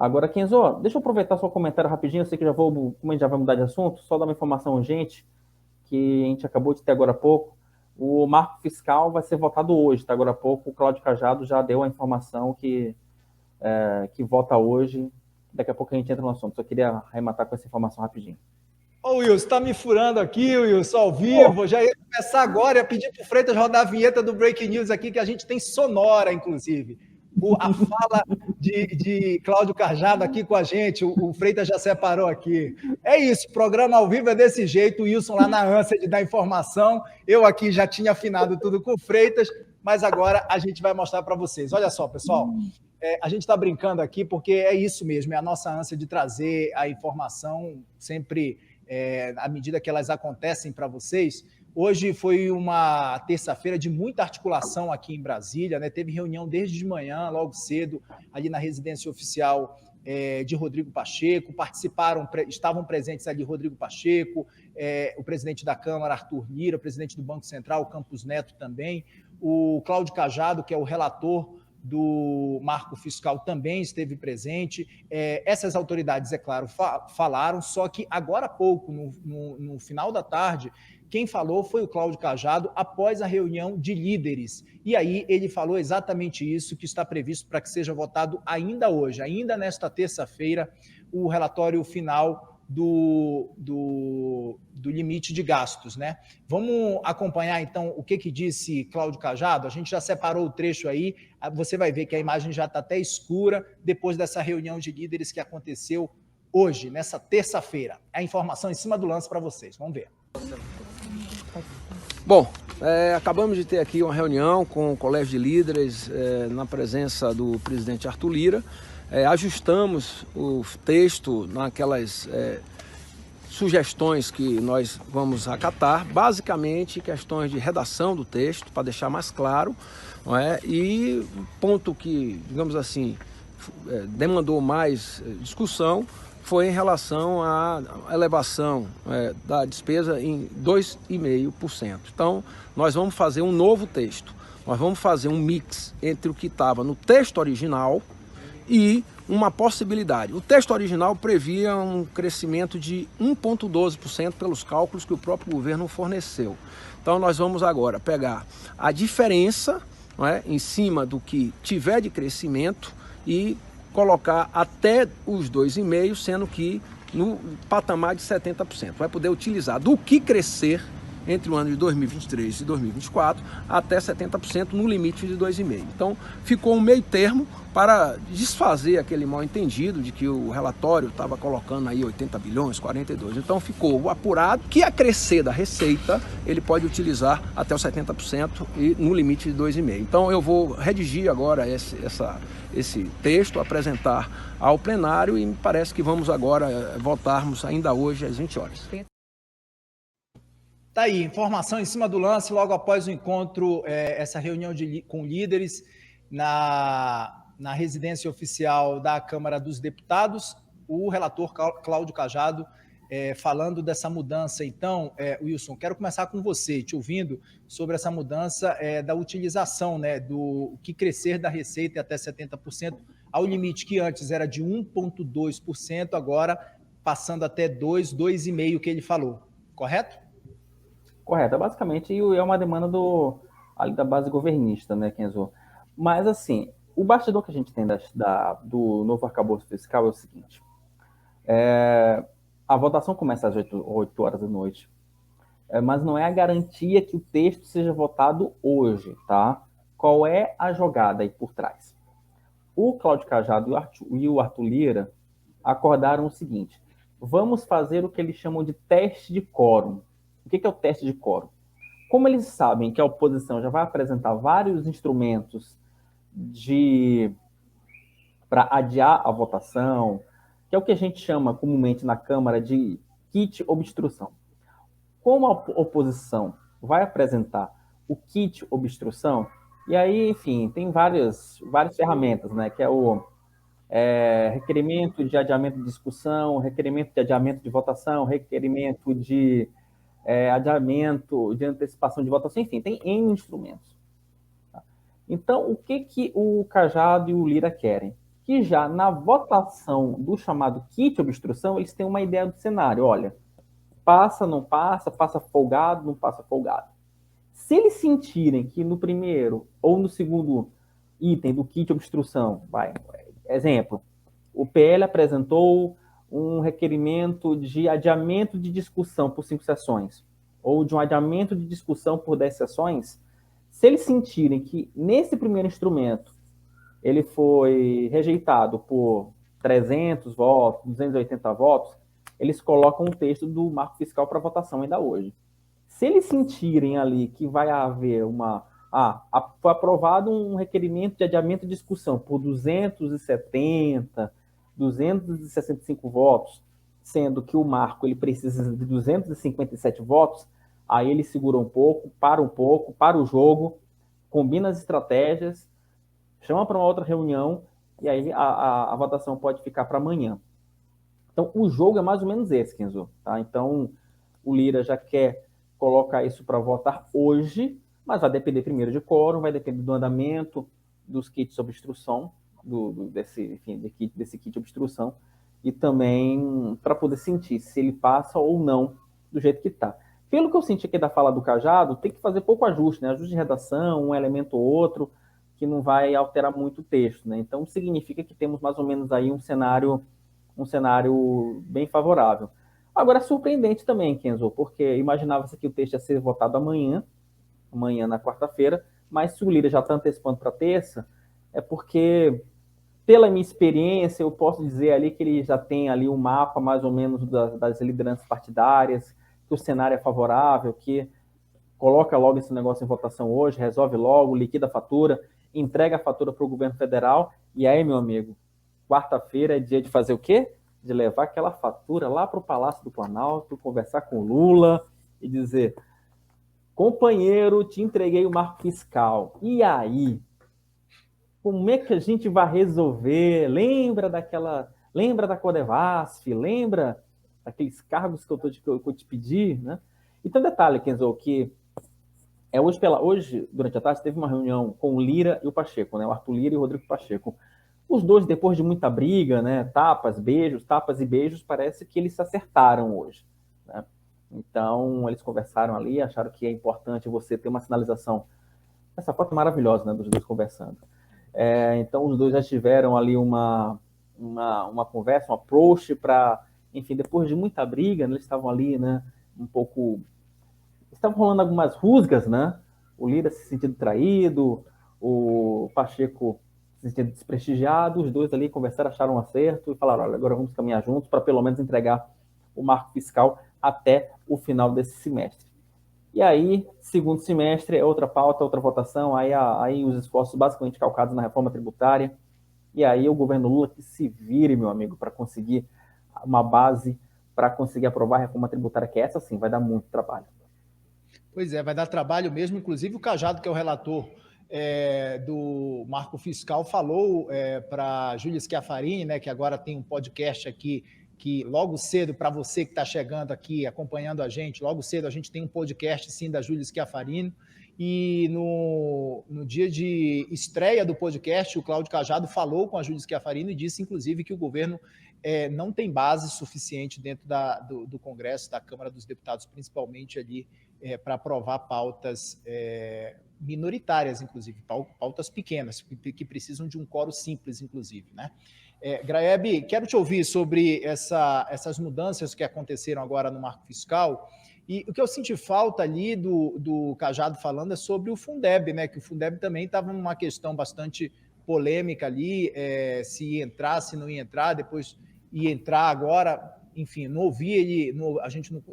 Agora, Kenzo, deixa eu aproveitar seu comentário rapidinho. Eu sei que como a gente já vai mudar de assunto, só dar uma informação urgente que a gente acabou de ter agora há pouco. O marco fiscal vai ser votado hoje, tá? Agora há pouco, o Cláudio Cajado já deu a informação que vota hoje. Daqui a pouco a gente entra no assunto. Só queria arrematar com essa informação rapidinho. Ô, Wilson, está me furando aqui, Wilson, ao vivo. Já ia começar agora, ia pedir para o Freitas rodar a vinheta do Breaking News aqui, que a gente tem sonora, inclusive. A fala de Cláudio Cajado aqui com a gente, o Freitas já separou aqui. É isso, programa ao vivo é desse jeito, o Wilson lá na ânsia de dar informação. Eu aqui já tinha afinado tudo com o Freitas, mas agora a gente vai mostrar para vocês. Olha só, pessoal. A gente está brincando aqui porque é isso mesmo, é a nossa ânsia de trazer a informação sempre à medida que elas acontecem para vocês. Hoje foi uma terça-feira de muita articulação aqui em Brasília, né? Teve reunião desde de manhã, logo cedo, ali na residência oficial de Rodrigo Pacheco, estavam presentes ali Rodrigo Pacheco, o presidente da Câmara, Arthur Lira, o presidente do Banco Central, Campos Neto também, o Cláudio Cajado, que é o relator do marco fiscal, também esteve presente. Essas autoridades, é claro, falaram, só que agora há pouco, no final da tarde, quem falou foi o Cláudio Cajado após a reunião de líderes. E aí ele falou exatamente isso, que está previsto para que seja votado ainda hoje, ainda nesta terça-feira, o relatório final do limite de gastos, né? Vamos acompanhar, então, o que disse Cláudio Cajado? A gente já separou o trecho aí, você vai ver que a imagem já está até escura, depois dessa reunião de líderes que aconteceu hoje, nessa terça-feira. A informação em cima do lance para vocês, vamos ver. Bom, acabamos de ter aqui uma reunião com o Colégio de Líderes, na presença do presidente Arthur Lira. Ajustamos o texto naquelas sugestões que nós vamos acatar, basicamente questões de redação do texto, para deixar mais claro, não é? E ponto que, digamos assim, demandou mais discussão foi em relação à elevação da despesa em 2,5%. Então, nós vamos fazer um novo texto, nós vamos fazer um mix entre o que estava no texto original e uma possibilidade. O texto original previa um crescimento de 1,12% pelos cálculos que o próprio governo forneceu. Então nós vamos agora pegar a diferença, não é, em cima do que tiver de crescimento e colocar até os 2,5%, sendo que no patamar de 70%. Vai poder utilizar do que crescer entre o ano de 2023 e 2024, até 70% no limite de 2,5%. Então, ficou um meio termo para desfazer aquele mal-entendido de que o relatório estava colocando aí 80 bilhões, 42. Então, ficou apurado que a crescer da receita, ele pode utilizar até os 70% e no limite de 2,5%. Então, eu vou redigir agora esse texto, apresentar ao plenário e me parece que vamos agora votarmos ainda hoje às 20 horas. Tá aí, informação em cima do lance, logo após o encontro, essa reunião com líderes na residência oficial da Câmara dos Deputados, o relator Cláudio Cajado falando dessa mudança. Então, Wilson, quero começar com você, te ouvindo sobre essa mudança da utilização, né, do que crescer da receita até 70%, ao limite que antes era de 1,2%, agora passando até 2,5% que ele falou, correto? Correto, basicamente é uma demanda ali da base governista, né, Kenzo? Mas, assim, o bastidor que a gente tem do novo arcabouço fiscal é o seguinte: a votação começa às 8 horas da noite, mas não é a garantia que o texto seja votado hoje, tá? Qual é a jogada aí por trás? O Cláudio Cajado e o Arthur Lira acordaram o seguinte: vamos fazer o que eles chamam de teste de quórum. O que é o teste de quórum? Como eles sabem que a oposição já vai apresentar vários instrumentos para adiar a votação, que é o que a gente chama comumente na Câmara de kit obstrução. Como a oposição vai apresentar o kit obstrução, e aí, enfim, tem várias ferramentas, né? Que é o requerimento de adiamento de discussão, requerimento de adiamento de votação, requerimento de adiamento de antecipação de votação, enfim, tem N instrumentos. Tá? Então, o que o Cajado e o Lira querem? que já na votação do chamado kit obstrução, eles têm uma ideia do cenário. Olha, passa, não passa, passa folgado, não passa folgado. Se eles sentirem que no primeiro ou no segundo item do kit obstrução, exemplo, o PL apresentou um requerimento de adiamento de discussão por 5 sessões, ou de um adiamento de discussão por 10 sessões, se eles sentirem que nesse primeiro instrumento ele foi rejeitado por 300 votos, 280 votos, eles colocam o texto do marco fiscal para votação ainda hoje. Se eles sentirem ali que vai haver foi aprovado um requerimento de adiamento de discussão por 270, 265 votos, sendo que o marco ele precisa de 257 votos, aí ele segura um pouco, para o jogo, combina as estratégias, chama para uma outra reunião, e aí a votação pode ficar para amanhã. Então, o jogo é mais ou menos esse, Kenzo. Tá? Então, o Lira já quer colocar isso para votar hoje, mas vai depender primeiro de quórum, vai depender do andamento dos kits de obstrução, desse kit de obstrução, e também para poder sentir se ele passa ou não do jeito que está. Pelo que eu senti aqui da fala do Cajado, tem que fazer pouco ajuste, né? Ajuste de redação, um elemento ou outro, que não vai alterar muito o texto, né? Então, significa que temos mais ou menos aí um cenário bem favorável. Agora, é surpreendente também, Kenzo, porque imaginava-se que o texto ia ser votado amanhã na quarta-feira, mas se o Lira já está antecipando para terça, é porque, pela minha experiência, eu posso dizer ali que ele já tem ali um mapa mais ou menos das lideranças partidárias, que o cenário é favorável, que coloca logo esse negócio em votação hoje, resolve logo, liquida a fatura, entrega a fatura para o governo federal, e aí, meu amigo, quarta-feira é dia de fazer o quê? De levar aquela fatura lá para o Palácio do Planalto, conversar com o Lula e dizer: companheiro, te entreguei o marco fiscal. E aí? Como é que a gente vai resolver? Lembra da Codevasf? Lembra daqueles cargos que eu te pedi? Né? Então, detalhe, Kenzo, que hoje, durante a tarde, teve uma reunião com o Lira e o Pacheco, né? O Arthur Lira e o Rodrigo Pacheco. Os dois, depois de muita briga, né, tapas e beijos, parece que eles se acertaram hoje. Né? Então, eles conversaram ali, acharam que é importante você ter uma sinalização. Essa foto é maravilhosa, né, dos dois conversando. Então, os dois já tiveram ali uma conversa, um approach para, enfim, depois de muita briga, né, eles estavam ali, né, um pouco... Estavam rolando algumas rusgas, né? O Lira se sentindo traído, o Pacheco se sentindo desprestigiado, os dois ali conversaram, acharam um acerto e falaram: olha, agora vamos caminhar juntos para pelo menos entregar o marco fiscal até o final desse semestre. E aí, segundo semestre, é outra pauta, outra votação, aí os esforços basicamente calcados na reforma tributária, e aí o governo Lula que se vire, meu amigo, para conseguir uma base para conseguir aprovar a reforma tributária, que essa sim vai dar muito trabalho. Pois é, vai dar trabalho mesmo, inclusive o Cajado, que é o relator do marco fiscal, falou para Júlia Schiafarini, né, que agora tem um podcast aqui, que logo cedo, para você que está chegando aqui, acompanhando a gente, logo cedo a gente tem um podcast, sim, da Júlia Schiafarini, e no dia de estreia do podcast, o Cláudio Cajado falou com a Júlia Schiafarini e disse, inclusive, que o governo não tem base suficiente dentro do Congresso, da Câmara dos Deputados, principalmente ali, para aprovar pautas minoritárias, inclusive, pautas pequenas, que precisam de um quórum simples, inclusive, né? Graeb, quero te ouvir sobre essas mudanças que aconteceram agora no marco fiscal, e o que eu senti falta ali do Cajado falando é sobre o Fundeb, né? Que o Fundeb também estava numa questão bastante polêmica ali, se ia entrar, se não ia entrar, depois ia entrar agora. Enfim, não ouvi ele,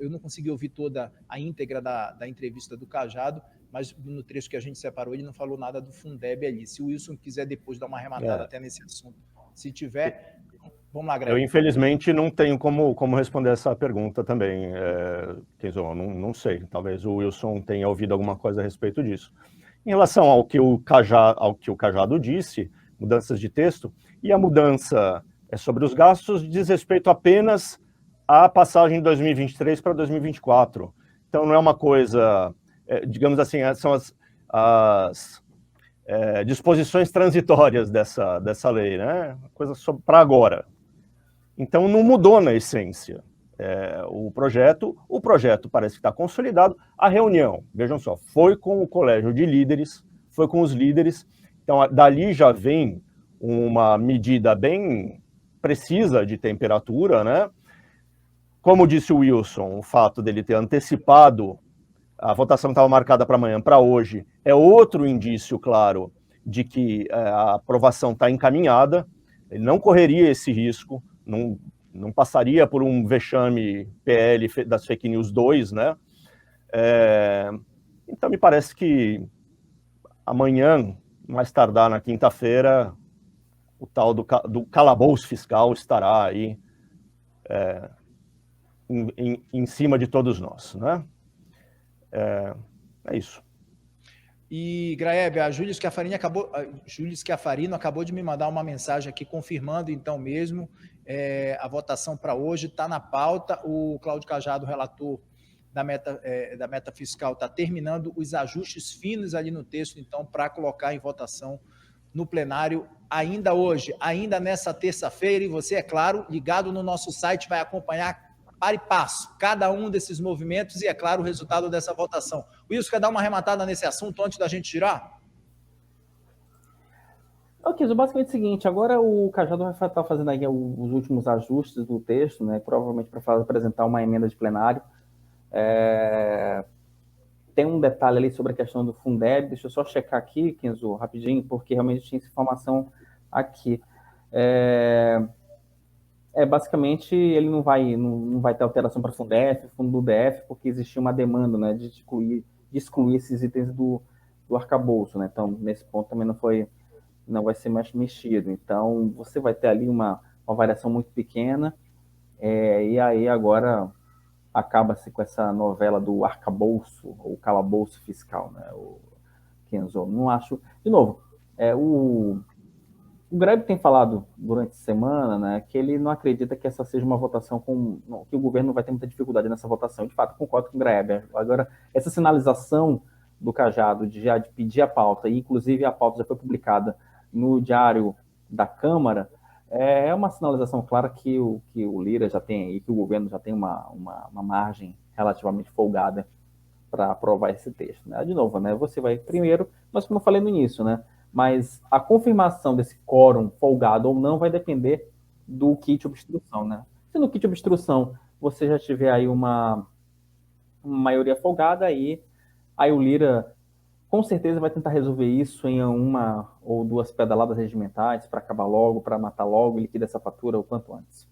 eu não consegui ouvir toda a íntegra da entrevista do Cajado, mas no trecho que a gente separou, ele não falou nada do Fundeb ali. Se o Wilson quiser depois dar uma arrematada até nesse assunto, se tiver, vamos lá, Greg. Eu, infelizmente, não tenho como responder essa pergunta também, Kenzo, não sei. Talvez o Wilson tenha ouvido alguma coisa a respeito disso. Em relação ao que o Cajado disse, mudanças de texto, e a mudança sobre os gastos diz respeito apenas à passagem de 2023 para 2024. Então, não é uma coisa, digamos assim, são disposições transitórias dessa lei, né? Coisa para agora. Então, não mudou na essência o projeto parece que está consolidado. A reunião, vejam só, foi com o colégio de líderes, foi com os líderes, então dali já vem uma medida bem precisa de temperatura, né? Como disse o Wilson, o fato dele ter antecipado, a votação estava marcada para amanhã, para hoje, é outro indício, claro, de que a aprovação está encaminhada, ele não correria esse risco, não passaria por um vexame PL das fake news 2, né? Então, me parece que amanhã, mais tardar na quinta-feira, o tal do calabouço fiscal estará aí em cima de todos nós, né? É isso. E, Graeb, a Júlia Schiafarino acabou de me mandar uma mensagem aqui confirmando, então mesmo, a votação para hoje está na pauta. O Cláudio Cajado, relator da meta fiscal, está terminando os ajustes finos ali no texto, então, para colocar em votação no plenário ainda hoje, ainda nessa terça-feira. E você, é claro, ligado no nosso site, vai acompanhar para e passo cada um desses movimentos e, é claro, o resultado dessa votação. Wilson, quer dar uma arrematada nesse assunto antes da gente tirar? Ok, basicamente é o seguinte, agora o Cajado vai estar fazendo aí os últimos ajustes do texto, né, provavelmente para apresentar uma emenda de plenário. Tem um detalhe ali sobre a questão do Fundeb, deixa eu só checar aqui, Kenzo, rapidinho, porque realmente tinha essa informação aqui. Basicamente, ele não vai ter alteração para o Fundef, fundo do DF, porque existia uma demanda, né, de excluir esses itens do arcabouço, né? Então, nesse ponto também não vai ser mais mexido. Então, você vai ter ali uma variação muito pequena, e aí agora acaba-se com essa novela do arcabouço, ou calabouço fiscal, né, o Kenzo. Não acho... De novo, o Grebe tem falado durante a semana, né, que ele não acredita que essa seja uma votação que o governo vai ter muita dificuldade nessa votação. De fato, concordo com o Grebe. Agora, essa sinalização do Cajado de pedir a pauta, e inclusive a pauta já foi publicada no Diário da Câmara, é uma sinalização clara que o Lira já tem, e que o governo já tem uma margem relativamente folgada para aprovar esse texto, né? De novo, né, você vai primeiro, mas como eu falei no início, né, mas a confirmação desse quórum folgado ou não vai depender do kit obstrução, né? Se no kit obstrução você já tiver aí uma maioria folgada, aí o Lira com certeza vai tentar resolver isso em uma ou duas pedaladas regimentais para acabar logo, para matar logo e liquidar essa fatura o quanto antes.